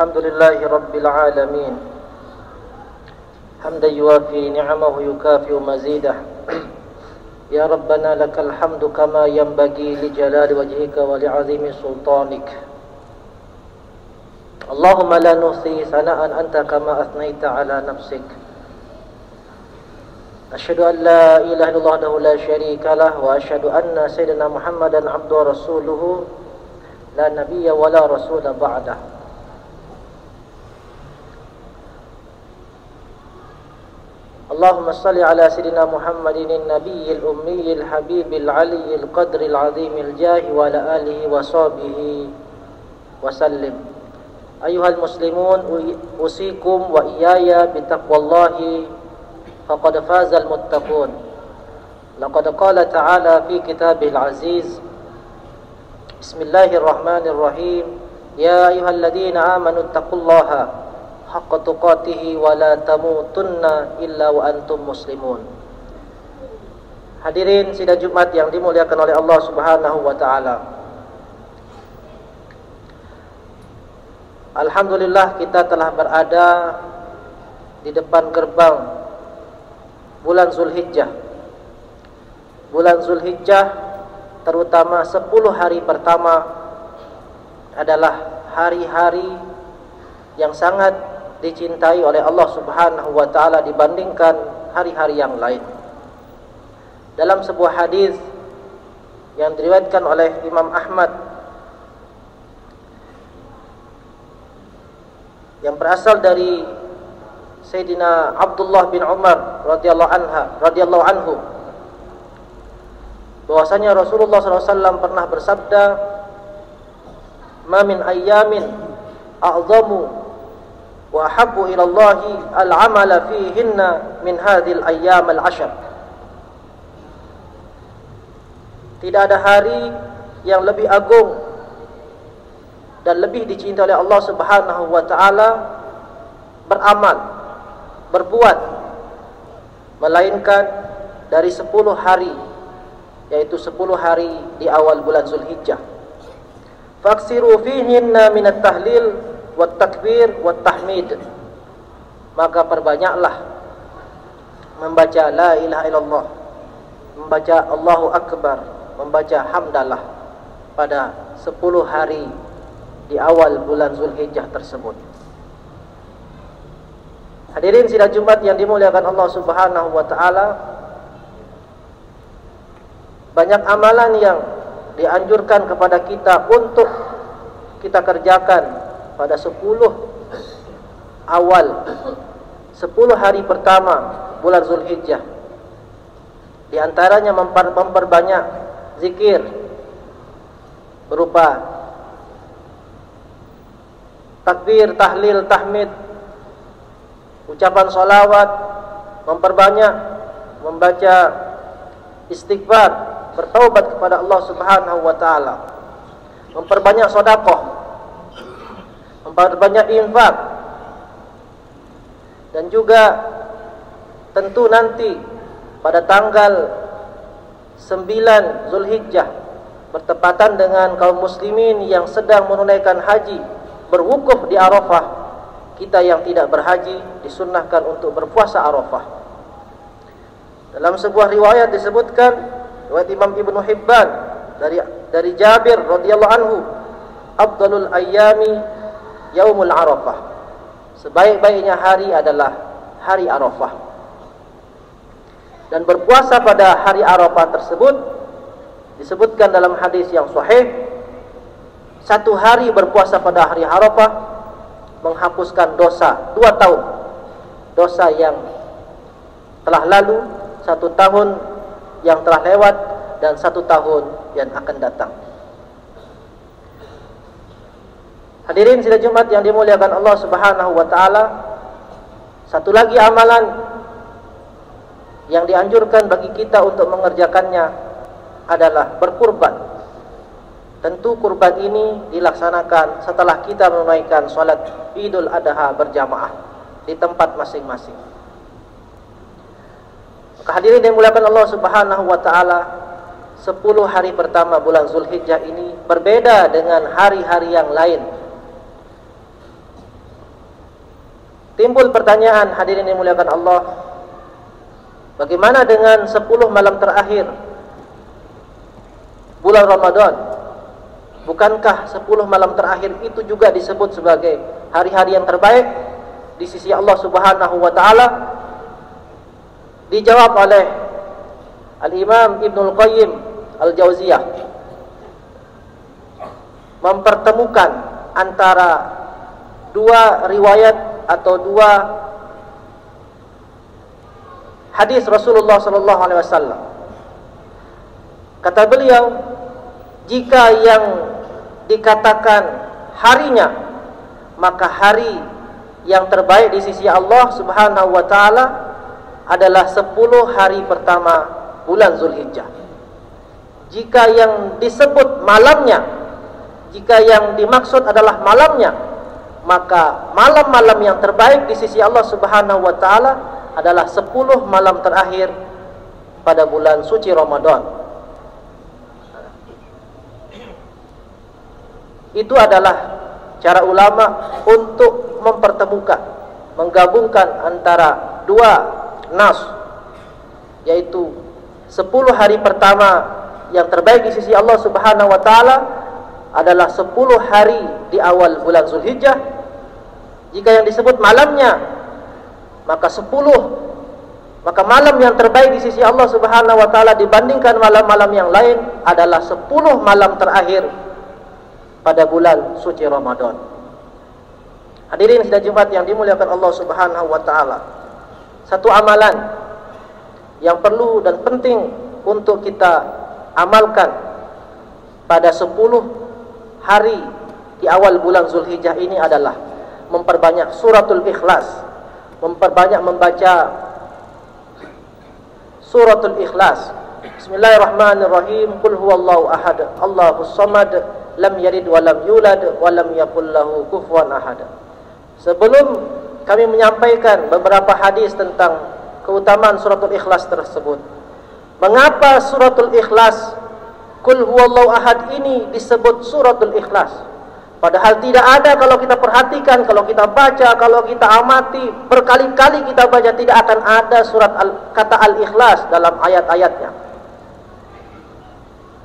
الحمد لله رب العالمين حمدا يوافي نعمه يكافئ مزيده يا ربنا لك الحمد كما ينبغي لجلال وجهك ولعظيم سلطانك اللهم لا نحصي ثناء أنت كما أثنيت على نفسك أشهد أن لا إله إلا الله وحده لا شريك له وأشهد أن سيدنا محمدا عبده ورسوله لا نبي ولا رسول بعده اللهم صل على سيدنا محمد النبي الأمي الحبيب العلي القدر العظيم الجاه وعلى آله وصحبه وسلم أيها المسلمون أوصيكم وإياي بتقوى الله فقد فاز المتقون لقد قال تعالى في كتابه العزيز بسم الله الرحمن الرحيم يا أيها الذين آمنوا اتقوا الله حق تقاته ولا تموتن إلا وأنتم مسلمون. Hadirin sidang Jumat yang dimuliakan oleh Allah Subhanahu wa taala. Alhamdulillah kita telah berada di depan gerbang bulan Zulhijjah. Bulan Zulhijjah terutama 10 hari pertama adalah hari-hari yang sangat dicintai oleh Allah Subhanahu wa taala dibandingkan hari-hari yang lain. Dalam sebuah hadis yang diriwayatkan oleh Imam Ahmad yang berasal dari Sayyidina Abdullah bin Umar radhiyallahu anhu bahwasanya Rasulullah SAW pernah bersabda, "Ma min ayyamin a'zamu wa ahabbu ila Allahi al-amala fihinna min hadhil ayyam al-ashr." Tidak ada hari yang lebih agung dan lebih dicintai oleh Allah Subhanahu wa taala beramal, berbuat, melainkan dari 10 hari, yaitu 10 hari di awal bulan Zulhijjah. Faksiru fihinna minat tahlil wat takbir wat tahmid. Maka perbanyaklah membaca la ilaha illallah, membaca Allahu akbar, membaca hamdalah pada 10 hari di awal bulan Zulhijjah tersebut. Hadirin sidang Jumat yang dimuliakan Allah Subhanahu wa taala, banyak amalan yang dianjurkan kepada kita untuk kita kerjakan pada 10 hari pertama bulan Zulhijjah. Di antaranya memperbanyak zikir berupa takbir, tahlil, tahmid, ucapan sholawat, memperbanyak membaca istighfar, bertaubat kepada Allah Subhanahu wa taala, memperbanyak sedekah, memperbanyak infak, dan juga tentu nanti pada tanggal 9 Zulhijjah bertepatan dengan kaum muslimin yang sedang menunaikan haji berwukuf di Arafah, kita yang tidak berhaji disunnahkan untuk berpuasa Arafah. Dalam sebuah riwayat disebutkan, riwayat Imam Ibnu Hibban dari Jabir radhiyallahu anhu, afdalul ayyami yaumul Arafah. Sebaik-baiknya hari adalah hari Arafah. Dan berpuasa pada hari Arafah tersebut disebutkan dalam hadis yang sahih, 1 hari berpuasa pada hari Arafah menghapuskan dosa 2 tahun. Dosa yang telah lalu, 1 tahun yang telah lewat, dan 1 tahun yang akan datang. Hadirin sidang Jumat yang dimuliakan Allah Subhanahu wa taala, satu lagi amalan yang dianjurkan bagi kita untuk mengerjakannya adalah berkurban. Tentu kurban ini dilaksanakan setelah kita menunaikan salat Idul Adha berjamaah di tempat masing-masing. Maka hadirin yang dimuliakan Allah Subhanahu wa taala, 10 hari pertama bulan Zulhijjah ini berbeda dengan hari-hari yang lain. Timbul pertanyaan, hadirin yang dimuliakan Allah, bagaimana dengan 10 malam terakhir bulan Ramadan? Bukankah 10 malam terakhir itu juga disebut sebagai hari-hari yang terbaik di sisi Allah Subhanahu wa taala? Dijawab oleh Al-Imam Ibnul Qayyim Al-Jauziyah, mempertemukan antara dua riwayat atau dua hadis Rasulullah sallallahu alaihi wasallam. Kata beliau, jika yang dikatakan harinya, maka hari yang terbaik di sisi Allah Subhanahu wa taala adalah 10 hari pertama bulan Zulhijjah. Jika yang disebut malamnya, jika yang dimaksud adalah malamnya, maka malam-malam yang terbaik di sisi Allah Subhanahu wa taala adalah 10 malam terakhir pada bulan suci Ramadan. Itu adalah cara ulama untuk mempertemukan, menggabungkan antara dua nas, yaitu 10 hari pertama yang terbaik di sisi Allah Subhanahu wa taala adalah 10 hari di awal bulan Zulhijjah. Jika yang disebut malamnya, maka malam yang terbaik di sisi Allah Subhanahu wa taala dibandingkan malam-malam yang lain adalah 10 malam terakhir pada bulan suci Ramadan. Hadirin sidang Jumat yang dimuliakan Allah Subhanahu wa taala, satu amalan yang perlu dan penting untuk kita amalkan pada 10 hari di awal bulan Zulhijjah ini adalah memperbanyak suratul Ikhlas, memperbanyak membaca suratul Ikhlas. Bismillahirrahmanirrahim. Qul huwallahu ahad, Allahus samad, lam yalid wa lam yulad wa lam yakul lahu kufuwan ahad. Sebelum kami menyampaikan beberapa hadis tentang keutamaan suratul Ikhlas tersebut, mengapa suratul Ikhlas Qul huwallahu ahad ini disebut suratul Ikhlas? Padahal tidak ada, kalau kita perhatikan, kalau kita baca, kalau kita amati, berkali-kali kita baca, tidak akan ada kata Al-Ikhlas dalam ayat-ayatnya.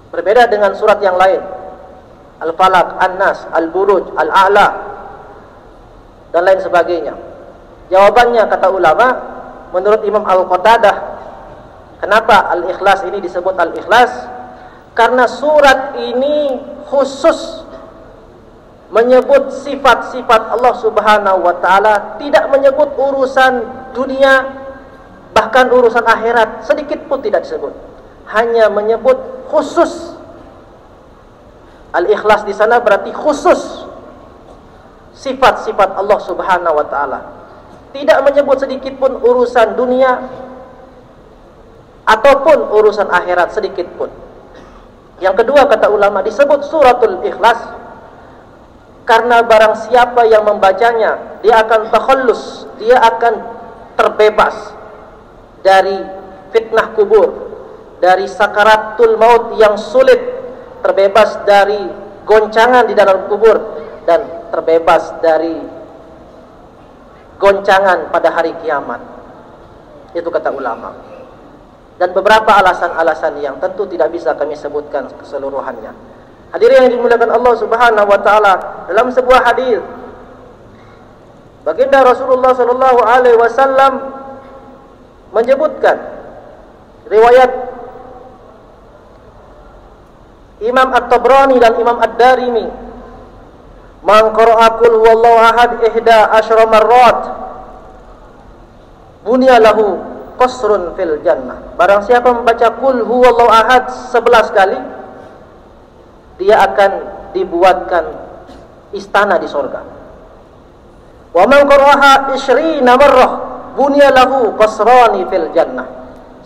Berbeda dengan surat yang lain, Al-Falaq, An-Nas, Al-Buruj, Al-A'la, dan lain sebagainya. Jawabannya, kata ulama, menurut Imam Al-Qatadah, kenapa Al-Ikhlas ini disebut Al-Ikhlas? Karena surat ini khusus menyebut sifat-sifat Allah Subhanahu wa taala, tidak menyebut urusan dunia, bahkan urusan akhirat sedikit pun tidak disebut. Hanya menyebut khusus. Al-Ikhlas di sana berarti khusus sifat-sifat Allah Subhanahu wa taala. Tidak menyebut sedikit pun urusan dunia ataupun urusan akhirat sedikit pun. Yang kedua, kata ulama, disebut suratul Ikhlas karena barang siapa yang membacanya, dia akan takhallus, dia akan terbebas dari fitnah kubur, dari sakaratul maut yang sulit, terbebas dari goncangan di dalam kubur, dan terbebas dari goncangan pada hari kiamat. Itu kata ulama. Dan beberapa alasan-alasan yang tentu tidak bisa kami sebutkan keseluruhannya. Hadirin yang dimuliakan Allah Subhanahu wa taala, dalam sebuah hadis baginda Rasulullah sallallahu alaihi wasallam menyebutkan, riwayat Imam At-Tabrani dan Imam Ad-Darimi, man qara'a qul huwallahu ahad 11 marrat bunya lahu qasrun fil jannah. Barang siapa membaca qul huwallahu ahad 11 kali, dia akan dibuatkan istana di surga. Wa man qara'aha 20 marrah bunya lahu qasrani fil jannah.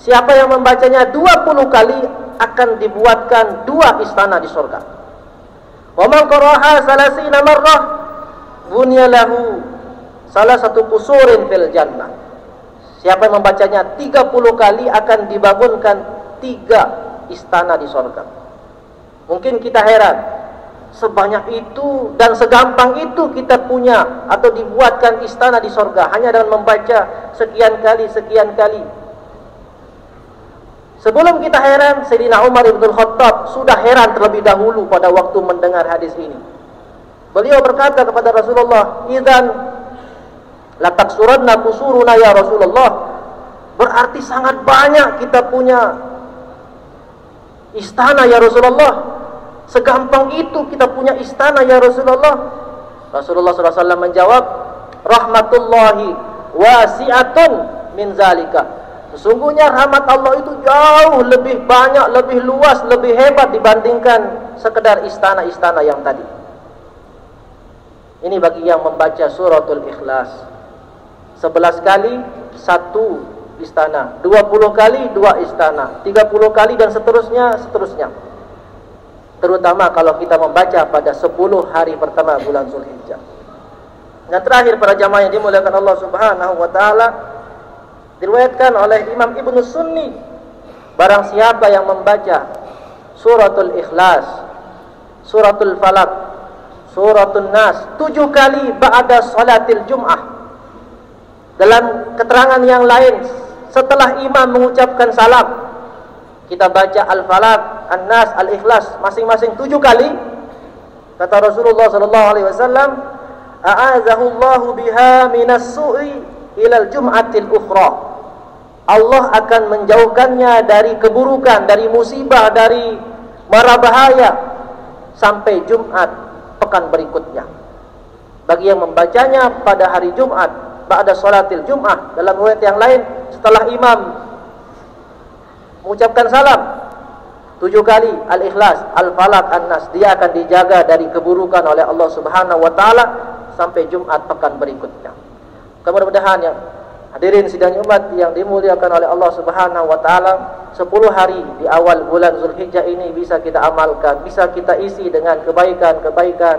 Siapa yang membacanya 20 kali akan dibuatkan 2 istana di surga. Wa man qara'aha 30 marrah bunya lahu salah satu kusurin fil jannah. Siapa yang membacanya 30 kali akan dibangunkan 3 istana di surga. Mungkin kita heran, sebanyak itu dan segampang itu kita punya atau dibuatkan istana di sorga hanya dengan membaca sekian kali. Sebelum kita heran, Sayyidina Umar ibn Khattab sudah heran terlebih dahulu pada waktu mendengar hadis ini. Beliau berkata kepada Rasulullah, "Idzan la taksuranna qusuruna ya Rasulullah." Berarti sangat banyak kita punya istana ya Rasulullah. Segampang itu kita punya istana ya Rasulullah. Rasulullah SAW menjawab, "Rahmatullahi wasi'atun min zalika." Sesungguhnya rahmat Allah itu jauh lebih banyak, lebih luas, lebih hebat dibandingkan sekedar istana-istana yang tadi. Ini bagi yang membaca suratul Ikhlas. 11 kali 1 istana, 20 kali 2 istana, 30 kali dan seterusnya. Terutama kalau kita membaca pada 10 hari pertama bulan Zulhijjah. Dan terakhir para jamaah yang dimuliakan Allah Subhanahu wa taala, diriwayatkan oleh Imam Ibnu Sunni, barang siapa yang membaca suratul Ikhlas, suratul Falaq, suratul Nas 7 kali ba'da salatil Jum'ah. Dalam keterangan yang lain, setelah imam mengucapkan salam, kita baca Al-Falaq, An-Nas, Al-Ikhlas masing-masing 7 kali. Kata Rasulullah sallallahu alaihi wasallam, "A'azahullahu biha minas su'i ilal jum'atil ukhra." Allah akan menjauhkannya dari keburukan, dari musibah, dari mara bahaya sampai Jumat pekan berikutnya. Bagi yang membacanya pada hari Jumat, ba'da salatil Jum'ah, dalam riwayat yang lain setelah imam mengucapkan salam 7 kali Al-Ikhlas, Al-Falaq, An-Nas, dia akan dijaga dari keburukan oleh Allah Subhanahu wa taala sampai Jumat pekan berikutnya. Mudah-mudahan ya hadirin sidang umat yang dimuliakan oleh Allah Subhanahu wa taala, 10 hari di awal bulan Zulhijjah ini bisa kita amalkan, bisa kita isi dengan kebaikan-kebaikan,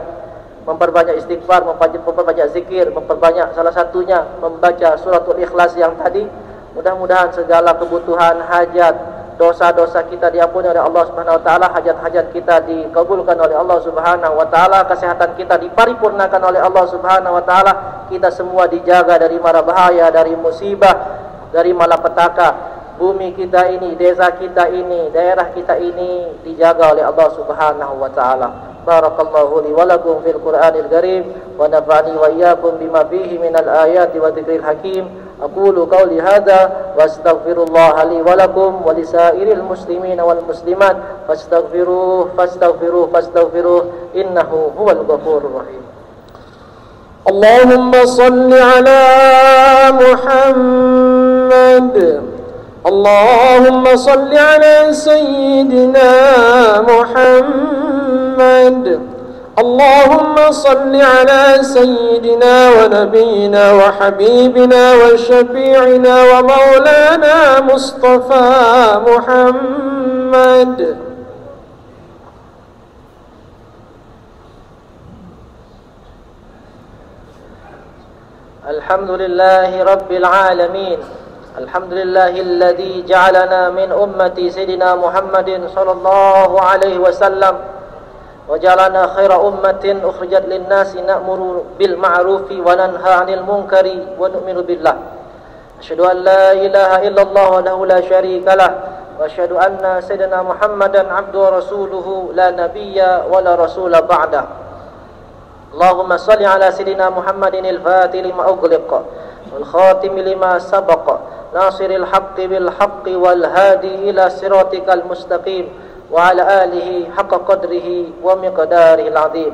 memperbanyak istighfar, memperbanyak zikir, memperbanyak salah satunya membaca suratul Ikhlas yang tadi. Mudah-mudahan segala kebutuhan, hajat, dosa-dosa kita diampuni oleh Allah Subhanahu wa taala, hajat-hajat kita dikabulkan oleh Allah Subhanahu wa taala, kesehatan kita diparipurnakan oleh Allah Subhanahu wa taala, kita semua dijaga dari mara bahaya, dari musibah, dari malapetaka. Bumi kita ini, desa kita ini, daerah kita ini dijaga oleh Allah Subhanahu wa taala. Barakallahu li wa lakum fil Qur'anil Karim wa nafa'ani wa iyyakum bima fihi minal ayati wa dzikril hakim. Aqulu qawli hadza wa astaghfirullah li wa lakum wa lisairil muslimin wal muslimat fastaghfiruh innahu huwal ghafurur rahim. Allahumma salli ala Muhammad. Allahumma salli ala sayyidina Muhammad. اللهم صل على سيدنا ونبينا وحبيبنا وشفيعنا ومولانا مصطفى محمد. الحمد لله رب العالمين. الحمد لله الذي جعلنا من أمة سيدنا محمد صلى الله عليه وسلم وجعلنا خير أمة أخرجت للناس نأمر بالمعروف وننهى عن المنكر ونؤمن بالله. أشهد أن لا إله إلا الله وحده لا شريك له وأشهد أن سيدنا محمدا عبده ورسوله لا نبي ولا رسول بعده. اللهم صل على سيدنا محمد الفاتح لما أغلق والخاتم لما سبق ناصر الحق بالحق والهادي إلى صراطك المستقيم وعلى آله حق قدره ومقداره العظيم.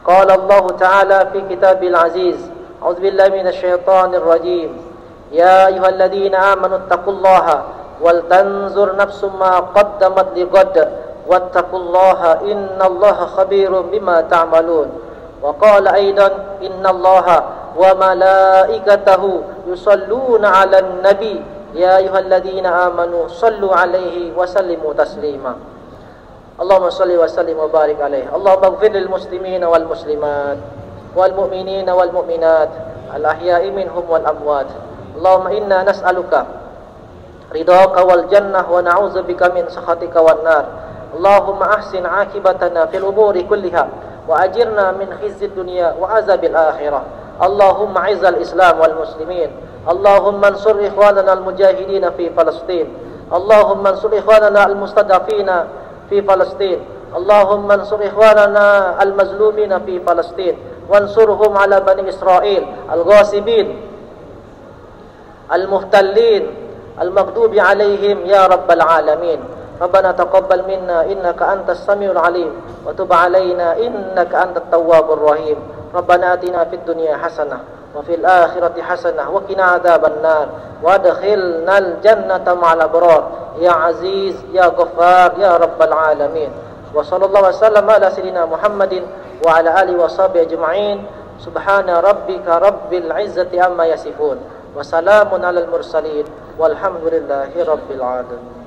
قال الله تعالى في كتابه العزيز: أعوذ بالله من الشيطان الرجيم. يا أيها الذين آمنوا اتقوا الله ولتنظر نفس ما قدمت لغد واتقوا الله إن الله خبير بما تعملون. وقال أيضا: إن الله وملائكته يصلون على النبي يا أيها الذين آمنوا صلوا عليه وسلموا تسليما. اللهم صل وسلم وبارك عليه. اللهم اغفر للمسلمين والمسلمات والمؤمنين والمؤمنات الأحياء منهم والأموات. اللهم إنا نسألك رضاك والجنة ونعوذ بك من سخطك والنار. اللهم أحسن عاقبتنا في الأمور كلها وأجرنا من خزي الدنيا وعذاب الآخرة. اللهم أعز الإسلام والمسلمين. اللهم انصر إخواننا المجاهدين في فلسطين. اللهم انصر إخواننا المستضعفين في فلسطين. اللهم انصر إخواننا المظلومين في فلسطين وانصرهم على بني إسرائيل الغاصبين المحتلين المغضوب عليهم يا رب العالمين. ربنا تقبل منا إنك أنت السميع العليم وتب علينا إنك أنت التواب الرحيم. ربنا آتنا في الدنيا حسنة وفي الآخرة حسنة وقنا عذاب النار وادخلنا الجنة مع الأبرار يا عزيز يا غفار يا رب العالمين. وصلى الله وسلم على سيدنا محمد وعلى آله وصحبه أجمعين. سبحان ربك رب العزة عما يصفون وسلام على المرسلين والحمد لله رب العالمين.